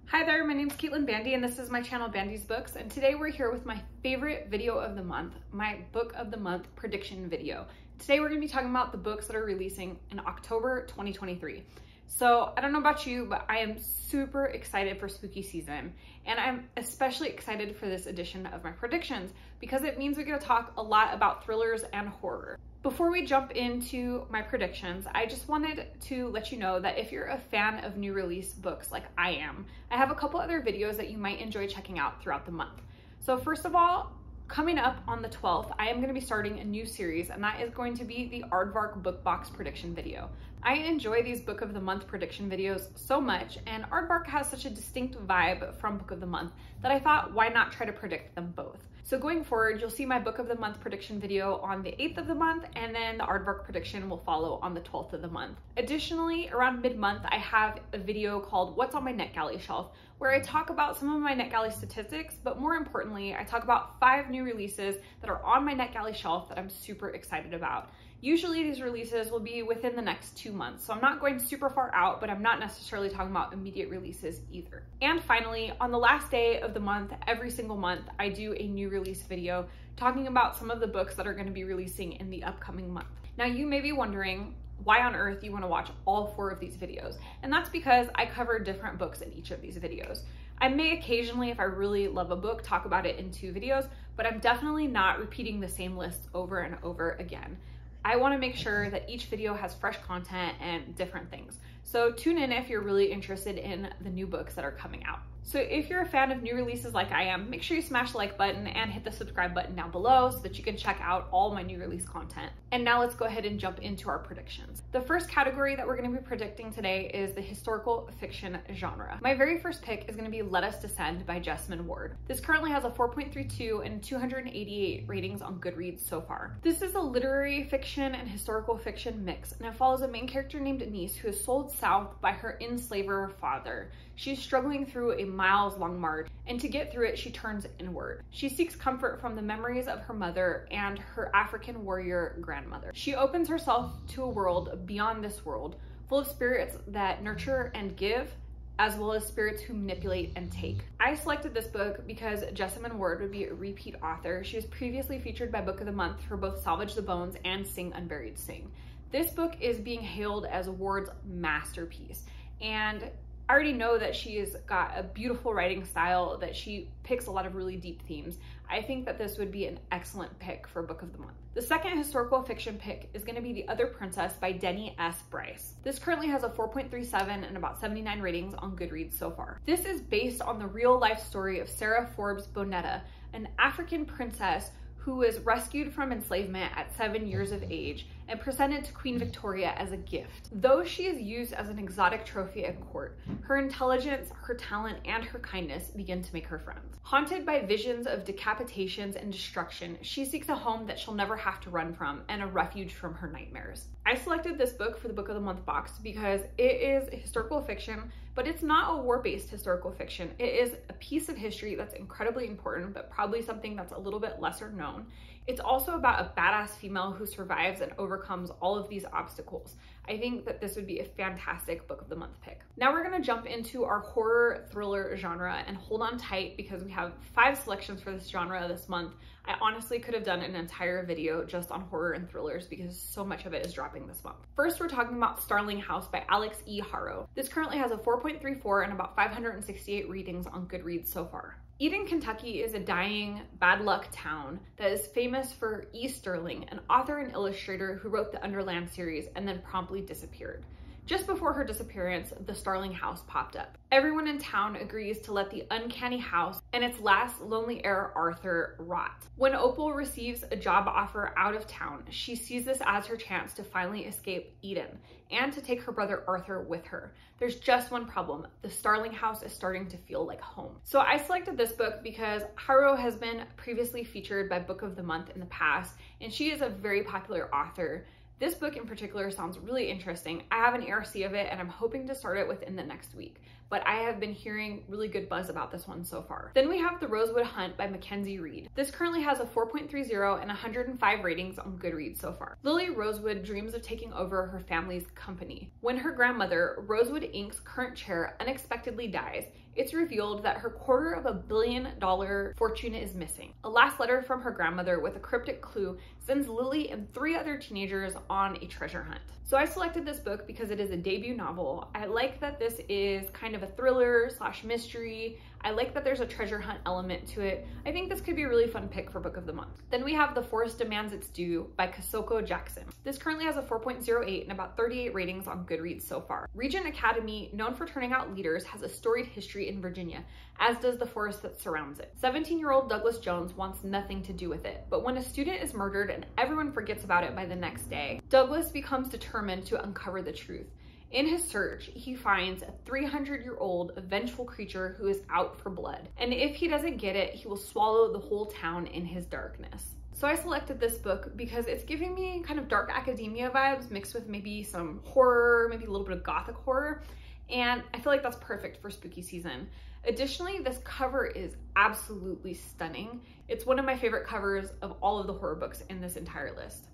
Hi there, my name is Caitlin Bandy and this is my channel Bandy's Books, and today we're here with my favorite video of the month, my book of the month prediction video. Today we're going to be talking about the books that are releasing in October 2023. So I don't know about you, but I am super excited for spooky season, and I'm especially excited for this edition of my predictions because it means we get to talk a lot about thrillers and horror. Before we jump into my predictions, I just wanted to let you know that if you're a fan of new release books like I am, I have a couple other videos that you might enjoy checking out throughout the month. So first of all, coming up on the 12th, I am going to be starting a new series, and that is going to be the Aardvark book box prediction video. I enjoy these book of the month prediction videos so much, and Aardvark has such a distinct vibe from book of the month that I thought, why not try to predict them both? So going forward, you'll see my book of the month prediction video on the 8th of the month, and then the Aardvark prediction will follow on the 12th of the month. Additionally, around mid-month, I have a video called What's on My NetGalley Shelf, where I talk about some of my NetGalley statistics, but more importantly, I talk about 5 new releases that are on my NetGalley shelf that I'm super excited about. Usually these releases will be within the next 2 months, so I'm not going super far out, but I'm not necessarily talking about immediate releases either. And finally, on the last day of the month, every single month, I do a new release video talking about some of the books that are going to be releasing in the upcoming month. Now you may be wondering why on earth you want to watch all 4 of these videos, and that's because I cover different books in each of these videos. I may occasionally, if I really love a book, talk about it in 2 videos, but I'm definitely not repeating the same list over and over again. I want to make sure that each video has fresh content and different things. So tune in if you're really interested in the new books that are coming out. So if you're a fan of new releases like I am, make sure you smash the like button and hit the subscribe button down below so that you can check out all my new release content. And now let's go ahead and jump into our predictions. The first category that we're going to be predicting today is the historical fiction genre. My very first pick is going to be Let Us Descend by Jesmyn Ward. This currently has a 4.32 and 288 ratings on Goodreads so far. This is a literary fiction and historical fiction mix, and it follows a main character named Denise who is sold south by her enslaver father. She's struggling through a miles-long march, and to get through it, she turns inward. She seeks comfort from the memories of her mother and her African warrior grandmother. She opens herself to a world beyond this world, full of spirits that nurture and give, as well as spirits who manipulate and take. I selected this book because Jesmyn Ward would be a repeat author. She was previously featured by Book of the Month for both Salvage the Bones and Sing Unburied Sing. This book is being hailed as Ward's masterpiece, and I already know that she has got a beautiful writing style, that she picks a lot of really deep themes. I think that this would be an excellent pick for Book of the Month. The second historical fiction pick is going to be The Other Princess by Denny S. Bryce. This currently has a 4.37 and about 79 ratings on Goodreads so far. This is based on the real life story of Sarah Forbes Bonetta, an African princess who was rescued from enslavement at 7 years of age and presented to Queen Victoria as a gift. Though she is used as an exotic trophy at court, her intelligence, her talent, and her kindness begin to make her friends. Haunted by visions of decapitations and destruction, she seeks a home that she'll never have to run from and a refuge from her nightmares. I selected this book for the Book of the Month box because it is historical fiction, but it's not a war-based historical fiction. It is a piece of history that's incredibly important, but probably something that's a little bit lesser known. It's also about a badass female who survives and overcomes all of these obstacles. I think that this would be a fantastic Book of the Month pick. Now we're gonna jump into our horror thriller genre, and hold on tight because we have 5 selections for this genre this month. I honestly could have done an entire video just on horror and thrillers because so much of it is dropping this month. First, we're talking about Starling House by Alix E. Harrow. This currently has a 4.34 and about 568 readings on Goodreads so far. Eden, Kentucky is a dying, bad luck town that is famous for E. Starling, an author and illustrator who wrote the Underland series and then promptly disappeared. Just before her disappearance, the Starling house popped up. Everyone in town agrees to let the uncanny house and its last lonely heir, Arthur, rot. When Opal receives a job offer out of town, she sees this as her chance to finally escape Eden and to take her brother Arthur with her. There's just one problem: the Starling house is starting to feel like home. So I selected this book because Harrow has been previously featured by Book of the Month in the past, and she is a very popular author. This book in particular sounds really interesting. I have an ARC of it and I'm hoping to start it within the next week. but I have been hearing really good buzz about this one so far. Then we have The Rosewood Hunt by Mackenzie Reed. This currently has a 4.30 and 105 ratings on Goodreads so far. Lily Rosewood dreams of taking over her family's company. When her grandmother, Rosewood Inc.'s current chair, unexpectedly dies, it's revealed that her $250 million fortune is missing. A last letter from her grandmother with a cryptic clue sends Lily and 3 other teenagers on a treasure hunt. So I selected this book because it is a debut novel. I like that this is kind of a thriller / mystery. I like that there's a treasure hunt element to it. I think this could be a really fun pick for book of the month. Then we have The Forest Demands Its Due by Kosoko. This currently has a 4.08 and about 38 ratings on Goodreads so far. Regent Academy, known for turning out leaders, has a storied history in Virginia, as does the forest that surrounds it. 17-year-old Douglas Jones wants nothing to do with it, but when a student is murdered and everyone forgets about it by the next day, Douglas becomes determined to uncover the truth. In his search, he finds a 300-year-old vengeful creature who is out for blood, and if he doesn't get it, he will swallow the whole town in his darkness. So I selected this book because it's giving me kind of dark academia vibes mixed with maybe some horror, maybe a little bit of gothic horror, and I feel like that's perfect for spooky season. Additionally, this cover is absolutely stunning. It's one of my favorite covers of all of the horror books in this entire list.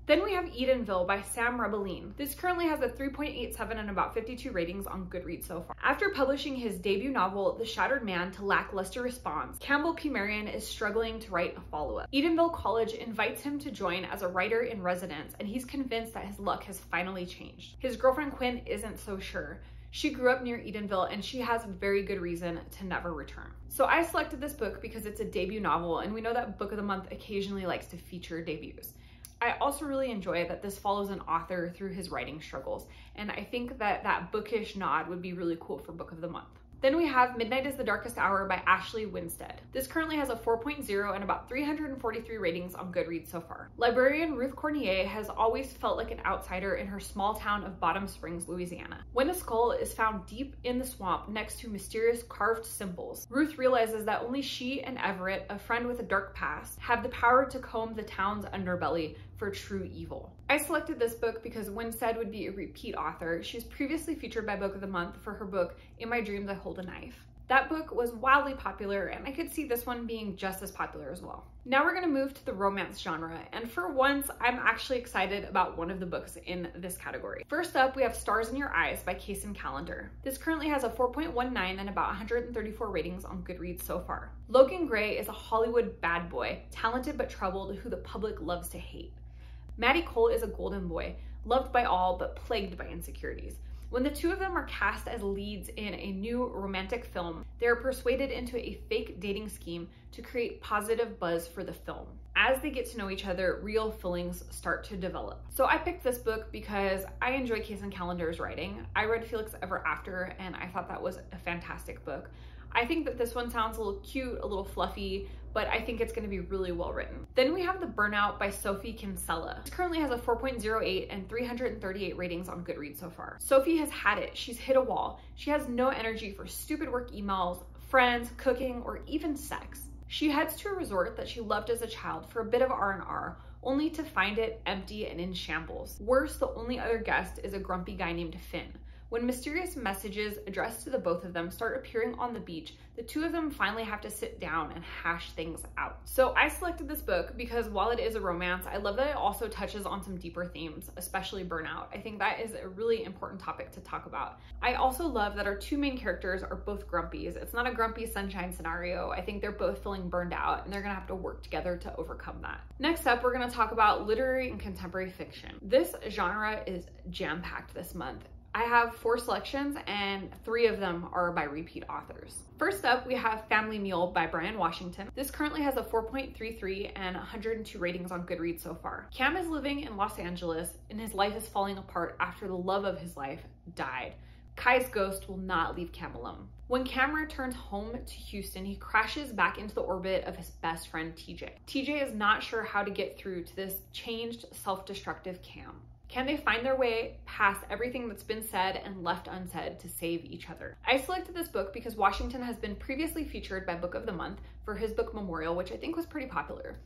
Then we have Edenville by Rebelein. This currently has a 3.87 and about 52 ratings on Goodreads so far. After publishing his debut novel, The Shattered Man, to lackluster response, Campbell P. Marion is struggling to write a follow-up. Edenville College invites him to join as a writer in residence, and he's convinced that his luck has finally changed. His girlfriend Quinn isn't so sure. She grew up near Edenville and she has very good reason to never return. So I selected this book because it's a debut novel, and we know that Book of the Month occasionally likes to feature debuts. I also really enjoy that this follows an author through his writing struggles, and I think that that bookish nod would be really cool for Book of the Month. Then we have Midnight is the Darkest Hour by Ashley Winstead. This currently has a 4.0 and about 343 ratings on Goodreads so far. Librarian Ruth Cornier has always felt like an outsider in her small town of Bottom Springs, Louisiana. When a skull is found deep in the swamp next to mysterious carved symbols, Ruth realizes that only she and Everett, a friend with a dark past, have the power to comb the town's underbelly for true evil. I selected this book because Winstead would be a repeat author. She's previously featured by Book of the Month for her book, In My Dreams I Hold a Knife. That book was wildly popular, and I could see this one being just as popular as well. Now we're gonna move to the romance genre, and for once, I'm actually excited about one of the books in this category. First up, we have Stars in Your Eyes by Kacen Callender. This currently has a 4.19 and about 134 ratings on Goodreads so far. Logan Gray is a Hollywood bad boy, talented but troubled, who the public loves to hate. Maddie Cole is a golden boy, loved by all but plagued by insecurities. When the two of them are cast as leads in a new romantic film, they are persuaded into a fake dating scheme to create positive buzz for the film. As they get to know each other, real feelings start to develop. So I picked this book because I enjoy Kacen Callender's writing. I read Felix Ever After, and I thought that was a fantastic book. I think that this one sounds a little cute, a little fluffy, but I think it's going to be really well written. Then we have The Burnout by Sophie Kinsella. This currently has a 4.08 and 338 ratings on Goodreads so far. Sophie has had it. She's hit a wall. She has no energy for stupid work emails, friends, cooking, or even sex. She heads to a resort that she loved as a child for a bit of R&R, only to find it empty and in shambles. Worse, the only other guest is a grumpy guy named Finn. When mysterious messages addressed to the both of them start appearing on the beach, the two of them finally have to sit down and hash things out. So I selected this book because while it is a romance, I love that it also touches on some deeper themes, especially burnout. I think that is a really important topic to talk about. I also love that our two main characters are both grumpies. It's not a grumpy sunshine scenario. I think they're both feeling burned out and they're gonna have to work together to overcome that. Next up, we're gonna talk about literary and contemporary fiction. This genre is jam-packed this month. I have 4 selections and 3 of them are by repeat authors. First up, we have Family Meal by Bryan Washington. This currently has a 4.33 and 102 ratings on Goodreads so far. Cam is living in Los Angeles and his life is falling apart after the love of his life died. Kai's ghost will not leave Cam alone. When Cam returns home to Houston, he crashes back into the orbit of his best friend, TJ. TJ is not sure how to get through to this changed, self-destructive Cam. Can they find their way past everything that's been said and left unsaid to save each other? I selected this book because Washington has been previously featured by Book of the Month for his book Memorial, which I think was pretty popular.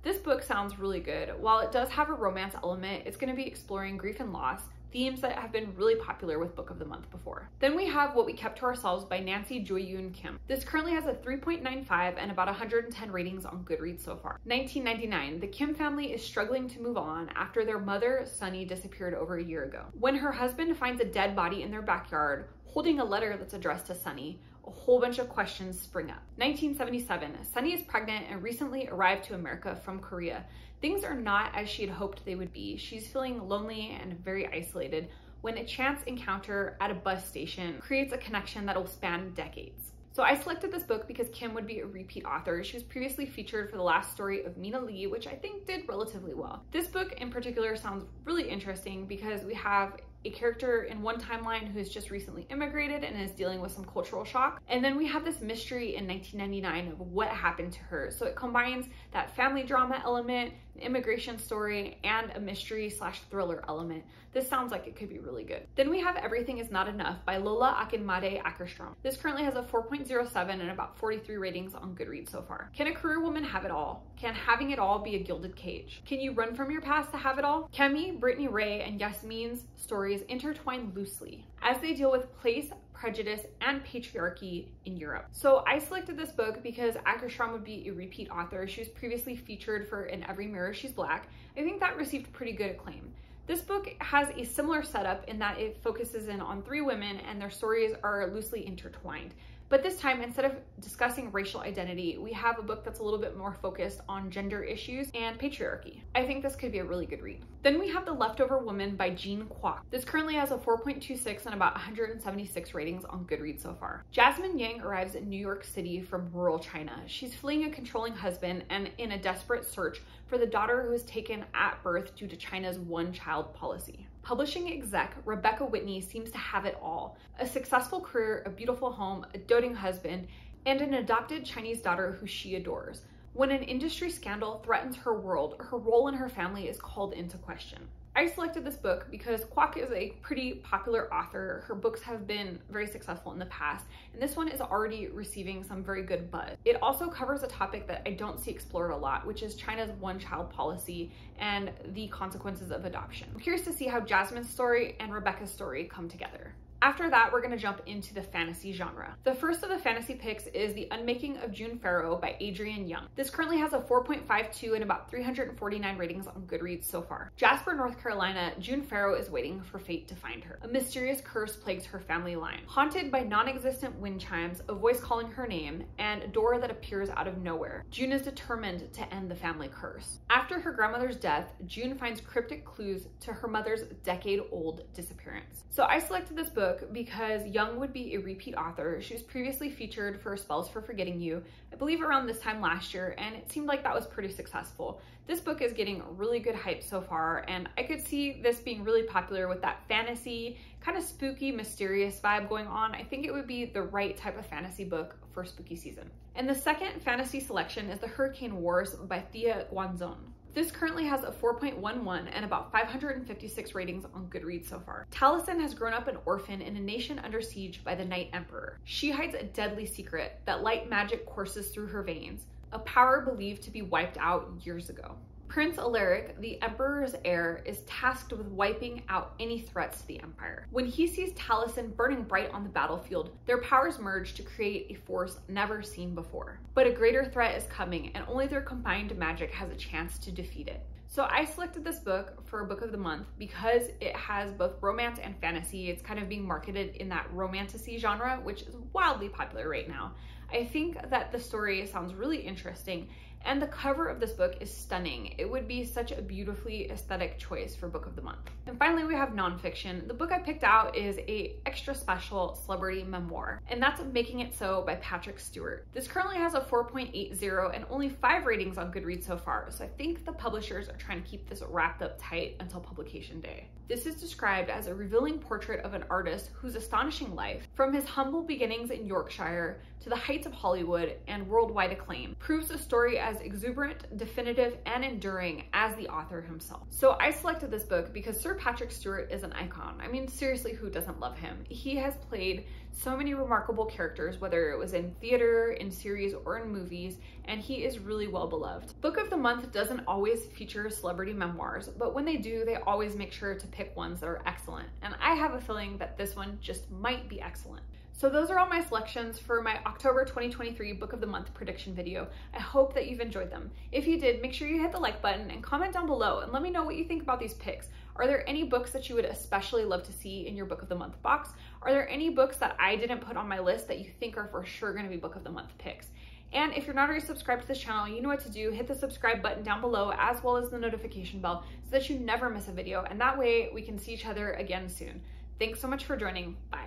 This book sounds really good. While it does have a romance element, it's going to be exploring grief and loss, themes that have been really popular with Book of the Month before. Then we have What We Kept to Ourselves by Nancy Jooyoun Kim. This currently has a 3.95 and about 110 ratings on Goodreads so far. 1999, the Kim family is struggling to move on after their mother, Sunny, disappeared over a year ago. When her husband finds a dead body in their backyard, holding a letter that's addressed to Sunny, a whole bunch of questions spring up. 1977, Sunny is pregnant and recently arrived to America from Korea. Things are not as she had hoped they would be. She's feeling lonely and very isolated when a chance encounter at a bus station creates a connection that will span decades. So I selected this book because Kim would be a repeat author. She was previously featured for the last story of Mina Lee, which I think did relatively well. This book in particular sounds really interesting because we have a character in one timeline who has just recently immigrated and is dealing with some cultural shock. And then we have this mystery in 1999 of what happened to her. So it combines that family drama element, an immigration story, and a mystery / thriller element. This sounds like it could be really good. Then we have Everything Is Not Enough by Lola Akinmade Åkerström. This currently has a 4.07 and about 43 ratings on Goodreads so far. Can a career woman have it all? Can having it all be a gilded cage? Can you run from your past to have it all? Kemi, Brittany Ray, and Jesmyn's stories intertwine loosely as they deal with place, prejudice, and patriarchy in Europe. So I selected this book because Åkerström would be a repeat author. She was previously featured for In Every Mirror She's Black. I think that received pretty good acclaim. This book has a similar setup in that it focuses in on 3 women and their stories are loosely intertwined. But this time, instead of discussing racial identity, we have a book that's a little bit more focused on gender issues and patriarchy. I think this could be a really good read. Then we have The Leftover Woman by Kwok. This currently has a 4.26 and about 176 ratings on Goodreads so far. Jesmyn Yang arrives in New York City from rural China. She's fleeing a controlling husband and in a desperate search for the daughter who was taken at birth due to China's one-child policy. Publishing exec Rebecca Whitney seems to have it all: a successful career, a beautiful home, a doting husband, and an adopted Chinese daughter who she adores. When an industry scandal threatens her world, her role in her family is called into question. I selected this book because Kwok is a pretty popular author. Her books have been very successful in the past, and this one is already receiving some very good buzz. It also covers a topic that I don't see explored a lot, which is China's one-child policy and the consequences of adoption. I'm curious to see how Jesmyn's story and Rebecca's story come together. After that, we're gonna jump into the fantasy genre. The first of the fantasy picks is The Unmaking of June Farrow by Adrienne Young. This currently has a 4.52 and about 349 ratings on Goodreads so far. Jasper, North Carolina, June Farrow is waiting for fate to find her. A mysterious curse plagues her family line. Haunted by non-existent wind chimes, a voice calling her name, and a door that appears out of nowhere, June is determined to end the family curse. After her grandmother's death, June finds cryptic clues to her mother's decade-old disappearance. So I selected this book because Young would be a repeat author. She was previously featured for Spells for Forgetting You, I believe around this time last year, and it seemed like that was pretty successful. This book is getting really good hype so far, and I could see this being really popular with that fantasy, kind of spooky, mysterious vibe going on. I think it would be the right type of fantasy book for spooky season. And the second fantasy selection is The Hurricane Wars by Thea Guanzon. This currently has a 4.11 and about 556 ratings on Goodreads so far. Taliesin has grown up an orphan in a nation under siege by the Night Emperor. She hides a deadly secret that light magic courses through her veins, a power believed to be wiped out years ago. Prince Alaric, the Emperor's heir, is tasked with wiping out any threats to the Empire. When he sees Taliesin burning bright on the battlefield, their powers merge to create a force never seen before. But a greater threat is coming, and only their combined magic has a chance to defeat it. So I selected this book for Book of the Month because it has both romance and fantasy. It's kind of being marketed in that romantasy genre, which is wildly popular right now. I think that the story sounds really interesting, and the cover of this book is stunning. It would be such a beautifully aesthetic choice for Book of the Month. And finally, we have nonfiction. The book I picked out is a extra special celebrity memoir, and that's Making It So by Patrick Stewart. This currently has a 4.80 and only 5 ratings on Goodreads so far, so I think the publishers are trying to keep this wrapped up tight until publication day. This is described as a revealing portrait of an artist whose astonishing life, from his humble beginnings in Yorkshire to the heights of Hollywood and worldwide acclaim, proves a story as exuberant, definitive, and enduring as the author himself. So I selected this book because Sir Patrick Stewart is an icon. I mean, seriously, who doesn't love him? He has played so many remarkable characters, whether it was in theater, in series, or in movies, and he is really well beloved. Book of the month doesn't always feature celebrity memoirs, but when they do, they always make sure to pick ones that are excellent. And I have a feeling that this one just might be excellent. So those are all my selections for my October 2023 Book of the Month prediction video. I hope that you've enjoyed them. If you did, make sure you hit the like button and comment down below and let me know what you think about these picks. Are there any books that you would especially love to see in your Book of the Month box? Are there any books that I didn't put on my list that you think are for sure going to be Book of the Month picks? And if you're not already subscribed to this channel, you know what to do. Hit the subscribe button down below as well as the notification bell so that you never miss a video, and that way we can see each other again soon. Thanks so much for joining. Bye.